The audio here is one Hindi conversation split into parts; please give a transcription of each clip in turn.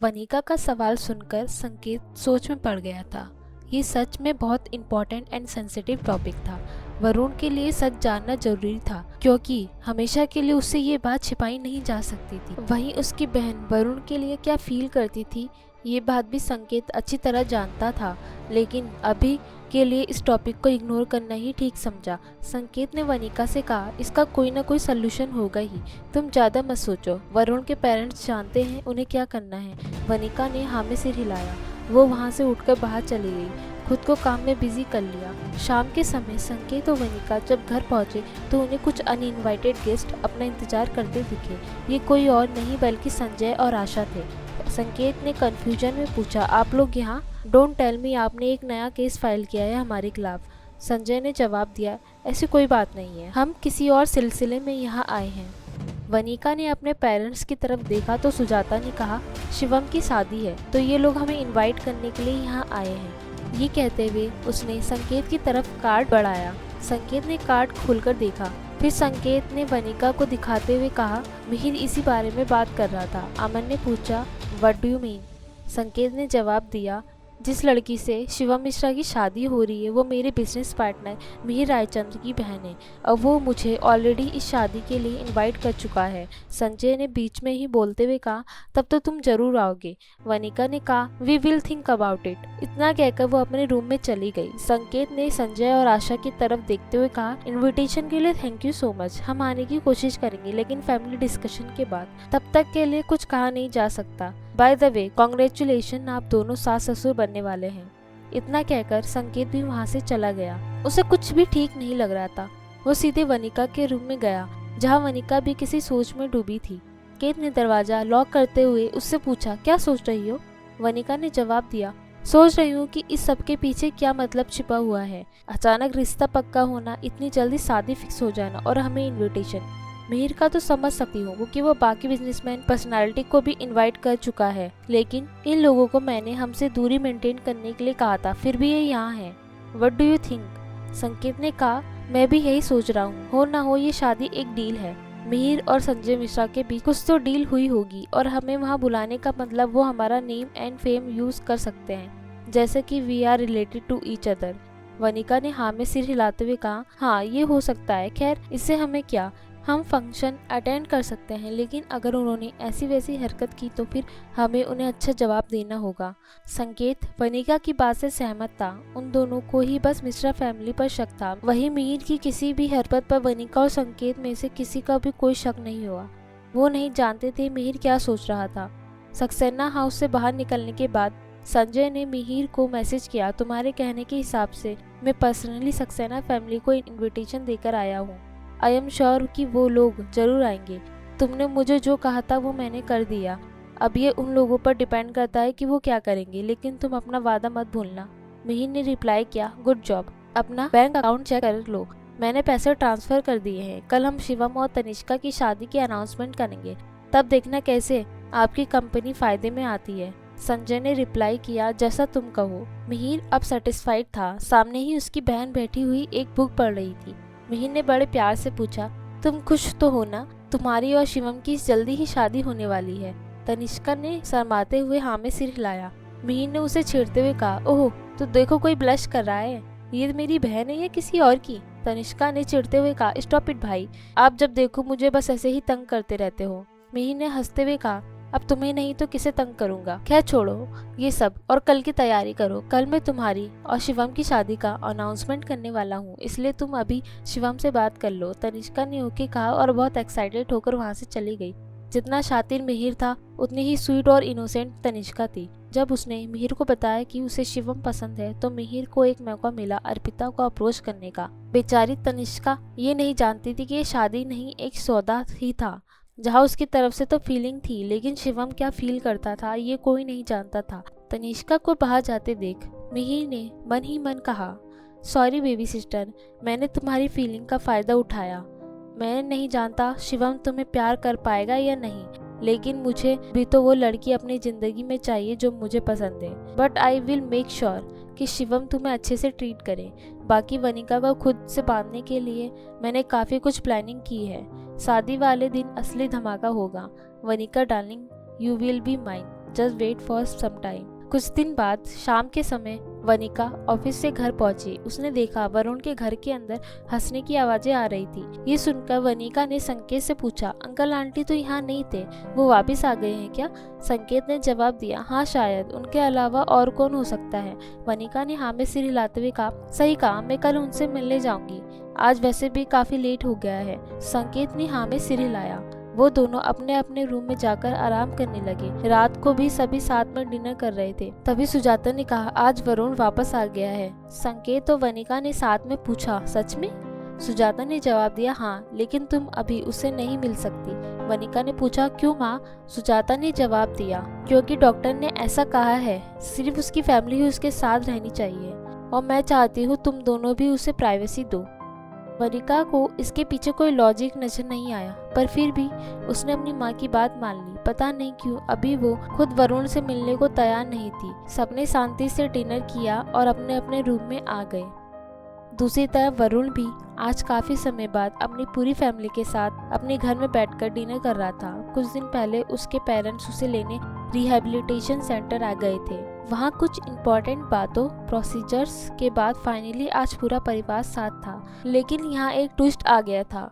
वनिका का सवाल सुनकर संकेत सोच में पड़ गया था। ये सच में बहुत इम्पोर्टेंट एंड सेंसिटिव टॉपिक था। वरुण के लिए सच जानना जरूरी था, क्योंकि हमेशा के लिए उससे ये बात छिपाई नहीं जा सकती थी। वहीं उसकी बहन वरुण के लिए क्या फील करती थी, ये बात भी संकेत अच्छी तरह जानता था, लेकिन अभी के लिए इस टॉपिक को इग्नोर करना ही ठीक समझा। संकेत ने वनिका से कहा, इसका कोई ना कोई सलूशन होगा ही, तुम ज़्यादा मत सोचो। वरुण के पेरेंट्स जानते हैं उन्हें क्या करना है। वनिका ने हाँ में सिर हिलाया। वो वहाँ से उठकर बाहर चली गई, खुद को काम में बिजी कर लिया। शाम के समय संकेत और वनिका जब घर पहुंचे तो उन्हें कुछ अनइनवाइटेड गेस्ट अपना इंतजार करते दिखे। ये कोई और नहीं बल्कि संजय और आशा थे। संकेत ने कंफ्यूजन में पूछा, आप लोग यहाँ? डोंट टेल मी आपने एक नया केस फाइल किया है हमारे खिलाफ। संजय ने जवाब दिया, ऐसी कोई बात नहीं है, हम किसी और सिलसिले में यहाँ आए हैं। वनिका ने अपने पेरेंट्स की तरफ देखा तो सुजाता ने कहा, शिवम की शादी है तो ये लोग हमें इनवाइट करने के लिए यहाँ आए हैं। ये कहते हुए उसने संकेत की तरफ कार्ड बढ़ाया। संकेत ने कार्ड खोलकर देखा, फिर संकेत ने वनिका को दिखाते हुए कहा, मिहिर इसी बारे में बात कर रहा था। अमन ने पूछा, व्हाट डू यू मीन? संकेत ने जवाब दिया, जिस लड़की से शिवम मिश्रा की शादी हो रही है वो मेरे बिजनेस पार्टनर मिहिर रायचंद्र की बहन है और वो मुझे ऑलरेडी इस शादी के लिए इनवाइट कर चुका है। संजय ने बीच में ही बोलते हुए कहा, तब तो तुम जरूर आओगे। वनिका ने कहा, we will think about it. इतना कहकर वो अपने रूम में चली गई। संकेत ने संजय और आशा की तरफ देखते हुए कहा, इन्विटेशन के लिए थैंक यू सो मच, हम आने की कोशिश करेंगे लेकिन फैमिली डिस्कशन के बाद, तब तक के लिए कुछ कहा नहीं जा सकता। बाय द वे कॉन्ग्रेचुलेशन, आप दोनों सास ससुर बनने वाले हैं। इतना कहकर संकेत भी वहाँ से चला गया। उसे कुछ भी ठीक नहीं लग रहा था। वो सीधे वनिका के रूम में गया, जहाँ वनिका भी किसी सोच में डूबी थी। संकेत ने दरवाजा लॉक करते हुए उससे पूछा, क्या सोच रही हो? वनिका ने जवाब दिया, सोच रही हूँ कि इस सब के पीछे क्या मतलब छिपा हुआ है। अचानक रिश्ता पक्का होना, इतनी जल्दी शादी फिक्स हो जाना और हमें इन्विटेशन। मिहिर का तो समझ सकती हूँ क्योंकि वो बाकी बिजनेसमैन पर्सनालिटी को भी इनवाइट कर चुका है, लेकिन इन लोगों को मैंने हमसे दूरी मेंटेन करने के लिए कहा था, फिर भी ये यहाँ है। What do you think? संकेत ने कहा, मैं भी यही सोच रहा हूँ। हो ना हो ये शादी एक डील है। मिहिर और संजय मिश्रा के बीच कुछ तो डील हुई होगी और हमें वहाँ बुलाने का मतलब वो हमारा नेम एंड फेम यूज कर सकते हैं, जैसे कि we are related to each other. Vanika ने हाँ में सिर हिलाते हुए कहा, हाँ ये हो सकता है, खैर इससे हमें क्या, हम फंक्शन अटेंड कर सकते हैं, लेकिन अगर उन्होंने ऐसी वैसी हरकत की तो फिर हमें उन्हें अच्छा जवाब देना होगा। संकेत वनिका की बात से सहमत था। उन दोनों को ही बस मिश्रा फैमिली पर शक था। वहीं मिहिर की किसी भी हरकत पर वनिका और संकेत में से किसी का भी कोई शक नहीं हुआ। वो नहीं जानते थे मिहिर क्या सोच रहा था। सक्सेना हाउस से बाहर निकलने के बाद संजय ने मिहिर को मैसेज किया, तुम्हारे कहने के हिसाब से मैं पर्सनली सक्सेना फैमिली को इन्विटेशन देकर आया हूँ। आई एम श्योर कि वो लोग जरूर आएंगे। तुमने मुझे जो कहा था वो मैंने कर दिया। अब ये उन लोगों पर डिपेंड करता है कि वो क्या करेंगे, लेकिन तुम अपना वादा मत भूलना। मिहिर ने रिप्लाई किया, गुड जॉब। अपना बैंक अकाउंट चेक कर लो, मैंने पैसे ट्रांसफर कर दिए हैं। कल हम शिवम और तनिष्का की शादी की अनाउंसमेंट करेंगे, तब देखना कैसे आपकी कंपनी फायदे में आती है। संजय ने रिप्लाई किया, जैसा तुम कहो। मिहिर अब सेटिस्फाइड था। सामने ही उसकी बहन बैठी हुई एक बुक पढ़ रही थी। मिहिर ने बड़े प्यार से पूछा, तुम खुश तो हो ना? तुम्हारी और शिवम की जल्दी ही शादी होने वाली है। तनिष्का ने शर्माते हुए हाँ में सिर हिलाया। मिहिर ने उसे छेड़ते हुए कहा, ओह तो देखो कोई ब्लश कर रहा है, ये मेरी बहन है या किसी और की? तनिष्का ने चिढ़ते हुए कहा, स्टॉप इट भाई, आप जब देखो मुझे बस ऐसे ही तंग करते रहते हो। मिहिर ने हंसते हुए कहा, अब तुम्हें नहीं तो किसे तंग करूंगा। खैर छोड़ो ये सब और कल की तैयारी करो। कल मैं तुम्हारी और शिवम की शादी का अनाउंसमेंट करने वाला हूँ, इसलिए तुम अभी शिवम से बात कर लो। तनिष्का ने ओके कहा और बहुत एक्साइटेड होकर वहाँ से चली गई। जितना शातिर मिहिर था उतनी ही स्वीट और इनोसेंट तनिष्का थी। जब उसने मिहिर को बताया कि उसे शिवम पसंद है तो मिहिर को एक मौका मिला अर्पिता को अप्रोच करने का। बेचारी तनिष्का ये नहीं जानती थी कि ये शादी नहीं एक सौदा ही था, जहाँ उसकी तरफ से तो फीलिंग थी, लेकिन शिवम क्या फील करता था ये कोई नहीं जानता था। तनिष्का को बाहर जाते देख मिहिर ने मन ही मन कहा, सॉरी बेबी सिस्टर, मैंने तुम्हारी फीलिंग का फ़ायदा उठाया। मैं नहीं जानता शिवम तुम्हें प्यार कर पाएगा या नहीं, लेकिन मुझे भी तो वो लड़की अपनी ज़िंदगी में चाहिए जो मुझे पसंद है। But I will make sure कि शिवम तुम्हें अच्छे से ट्रीट करे। बाकी वनिका को खुद से बांधने के लिए मैंने काफ़ी कुछ प्लानिंग की है। शादी वाले दिन असली धमाका होगा। Vanika darling, you will be mine. Just wait for some time. कुछ दिन बाद शाम के समय वनिका ऑफिस से घर पहुंची। उसने देखा वरुण के घर के अंदर हंसने की आवाजें आ रही थी। ये सुनकर वनिका ने संकेत से पूछा, अंकल आंटी तो यहाँ नहीं थे, वो वापस आ गए हैं क्या? संकेत ने जवाब दिया, हाँ शायद, उनके अलावा और कौन हो सकता है? वनिका ने हाँ में सिर हिलाते हुए कहा, सही कहा, मैं कल उनसे मिलने जाऊंगी, आज वैसे भी काफी लेट हो गया है। संकेत ने हाँ में सिर हिलाया। वो दोनों अपने अपने रूम में जाकर आराम करने लगे। रात को भी सभी साथ में डिनर कर रहे थे। तभी सुजाता ने कहा, आज वरुण वापस आ गया है। संकेत और वनिका ने साथ में पूछा, सच में? सुजाता ने जवाब दिया, हाँ, लेकिन तुम अभी उससे नहीं मिल सकती। वनिका ने पूछा, क्यों माँ? सुजाता ने जवाब दिया, क्योंकि डॉक्टर ने ऐसा कहा है, सिर्फ उसकी फैमिली ही उसके साथ रहनी चाहिए और मैं चाहती हूँ तुम दोनों भी उसे प्राइवेसी दो। वनिका को इसके पीछे कोई लॉजिक नजर नहीं आया, पर फिर भी उसने अपनी माँ की बात मान ली। पता नहीं क्यों अभी वो खुद वरुण से मिलने को तैयार नहीं थी। सबने शांति से डिनर किया और अपने अपने रूम में आ गए। दूसरी तरफ वरुण भी आज काफी समय बाद अपनी पूरी फैमिली के साथ अपने घर में बैठकर डिनर कर रहा था। कुछ दिन पहले उसके पेरेंट्स उसे लेने रिहैबिलिटेशन सेंटर आ गए थे। वहाँ कुछ इम्पोर्टेंट बातों प्रोसीजर्स के बाद फाइनली आज पूरा परिवार साथ था। लेकिन यहाँ एक ट्विस्ट आ गया था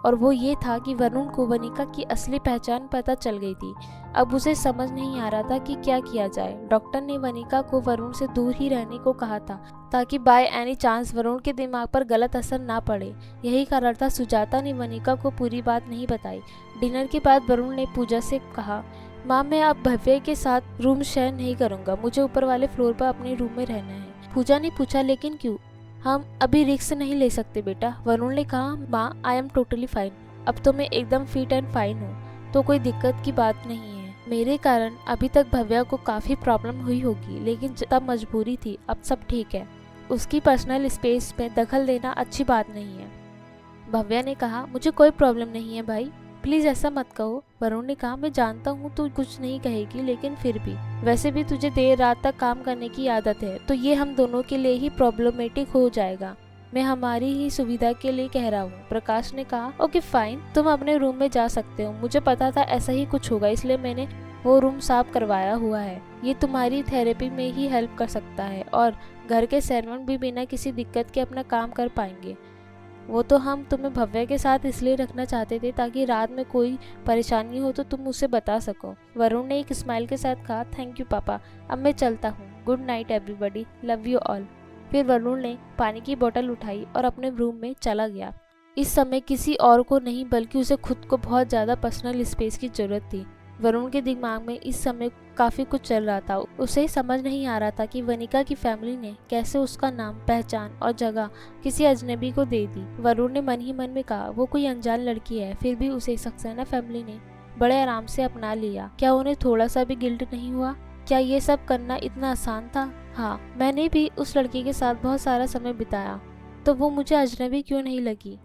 और वो ये था कि वरुण को वनिका की असली पहचान पता चल गई थी। अब उसे समझ नहीं आ रहा था कि क्या किया जाए। डॉक्टर ने वनिका को वरुण से दूर ही रहने को कहा था ताकि बाय एनी चांस वरुण के दिमाग पर गलत असर ना पड़े। यही कारण था सुजाता ने वनिका को पूरी बात नहीं बताई। डिनर के बाद वरुण ने पूजा से कहा, माँ, मैं अब भव्य के साथ रूम शेयर नहीं करूँगा, मुझे ऊपर वाले फ्लोर पर अपने रूम में रहना है। पूजा ने पूछा, लेकिन क्यों? हम अभी रिस्क नहीं ले सकते बेटा। वरुण ने कहा, माँ, आई एम टोटली फाइन, अब तो मैं एकदम फिट एंड फाइन हूँ, तो कोई दिक्कत की बात नहीं है। मेरे कारण अभी तक भव्या को काफ़ी प्रॉब्लम हुई होगी, लेकिन तब मजबूरी थी, अब सब ठीक है। उसकी पर्सनल स्पेस में दखल देना अच्छी बात नहीं है। भव्या ने कहा, मुझे कोई प्रॉब्लम नहीं है भाई, प्लीज ऐसा मत कहो। वरुण ने कहा, मैं जानता हूँ तू कुछ नहीं कहेगी, लेकिन फिर भी वैसे भी तुझे देर रात तक काम करने की आदत है, तो ये हम दोनों के लिए ही प्रॉब्लमेटिक हो जाएगा। मैं हमारी ही सुविधा के लिए कह रहा हूँ। प्रकाश ने कहा, ओके फाइन, तुम अपने रूम में जा सकते हो। मुझे पता था ऐसा ही कुछ होगा, इसलिए मैंने वो रूम साफ करवाया हुआ है। ये तुम्हारी थेरेपी में ही हेल्प कर सकता है और घर के सर्वेंट भी बिना किसी दिक्कत के अपना काम कर पाएंगे। वो तो हम तुम्हें भव्य के साथ इसलिए रखना चाहते थे ताकि रात में कोई परेशानी हो तो तुम उसे बता सको। वरुण ने एक स्माइल के साथ कहा, थैंक यू पापा, अब मैं चलता हूँ। Good night everybody, love you all. फिर वरुण ने पानी की बोतल उठाई और अपने रूम में चला गया। इस समय किसी और को नहीं बल्कि उसे खुद को बहुत ज़्यादा पर्सनल स्पेस की जरूरत थी। वरुण के दिमाग में इस समय काफ़ी कुछ चल रहा था। उसे समझ नहीं आ रहा था कि वनिका की फैमिली ने कैसे उसका नाम, पहचान और जगह किसी अजनबी को दे दी। वरुण ने मन ही मन में कहा, वो कोई अनजान लड़की है, फिर भी उसे सक्सेना फैमिली ने बड़े आराम से अपना लिया। क्या उन्हें थोड़ा सा भी गिल्ट नहीं हुआ? क्या ये सब करना इतना आसान था? हाँ, मैंने भी उस लड़की के साथ बहुत सारा समय बिताया, तो वो मुझे अजनबी क्यों नहीं लगी?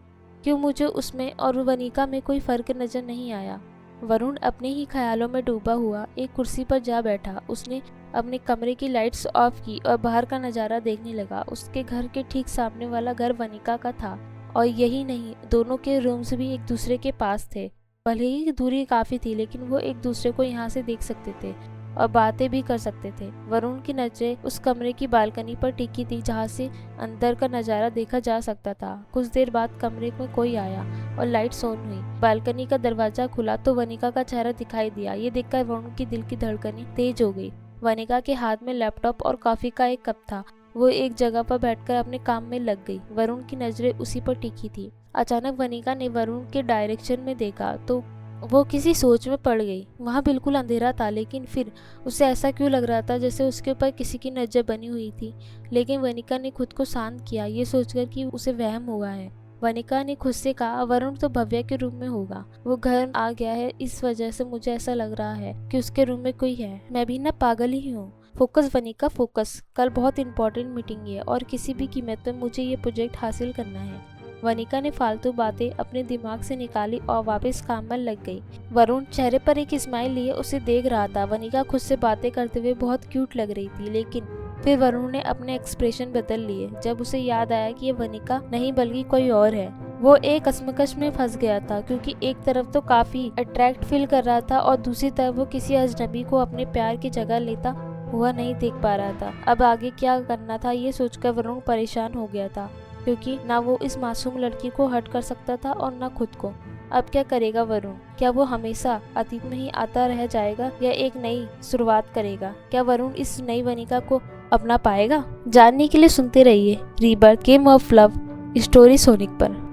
क्यों मुझे उसमें और वनिका में कोई फर्क नजर नहीं आया? वरुण अपने ही ख्यालों में डूबा हुआ एक कुर्सी पर जा बैठा। उसने अपने कमरे की लाइट्स ऑफ की और बाहर का नज़ारा देखने लगा। उसके घर के ठीक सामने वाला घर वनिका का था और यही नहीं, दोनों के रूम्स भी एक दूसरे के पास थे। भले ही दूरी काफ़ी थी, लेकिन वो एक दूसरे को यहाँ से देख सकते थे और बातें भी कर सकते थे। वरुण की नजरें उस कमरे की बालकनी पर टिकी थी जहाँ से अंदर का नज़ारा देखा जा सकता था। कुछ देर बाद कमरे में कोई आया और लाइट्स ऑन हुई। बालकनी का दरवाजा खुला तो वनिका का चेहरा दिखाई दिया। ये देखकर वरुण की दिल की धड़कनें तेज हो गई। वनिका के हाथ में लैपटॉप और कॉफी का एक कप था। वो एक जगह पर बैठकर अपने काम में लग गई। वरुण की नजरें उसी पर टिकी थी। अचानक वनिका ने वरुण के डायरेक्शन में देखा तो वो किसी सोच में पड़ गई। वहाँ बिल्कुल अंधेरा था, लेकिन फिर उसे ऐसा क्यों लग रहा था जैसे उसके ऊपर किसी की नजर बनी हुई थी। लेकिन वनिका ने खुद को शांत किया, ये सोचकर कि उसे वहम हुआ है। वनिका ने खुद से कहा, वरुण तो भव्या के रूम में होगा, वो घर आ गया है, इस वजह से मुझे ऐसा लग रहा है कि उसके रूम में कोई है। मैं भी ना पागल ही हूँ। Focus Vanika, focus. कल बहुत इंपॉर्टेंट मीटिंग है और किसी भी कीमत पर मुझे ये प्रोजेक्ट हासिल करना है। वनिका ने फालतू बातें अपने दिमाग से निकाली और वापस काम में लग गई। वरुण चेहरे पर एक स्माइल लिए उसे देख रहा था। वनिका खुद से बातें करते हुए बहुत क्यूट लग रही थी, लेकिन फिर वरुण ने अपने एक्सप्रेशन बदल लिए जब उसे याद आया कि ये वनिका नहीं बल्कि कोई और है। वो एक कश्मकश में फंस गया था, क्योंकि एक तरफ तो काफी अट्रैक्ट फील कर रहा था और दूसरी तरफ वो किसी अजनबी को अपने प्यार की जगह लेता हुआ नहीं देख पा रहा था। अब आगे क्या करना था ये सोचकर वरुण परेशान हो गया था, क्योंकि ना वो इस मासूम लड़की को हर्ट कर सकता था और ना खुद को। अब क्या करेगा वरुण? क्या वो हमेशा अतीत में ही आता रह जाएगा या एक नई शुरुआत करेगा? क्या वरुण इस नई वनिका को अपना पाएगा? जानने के लिए सुनते रहिए rebirth game of love story sonic पर।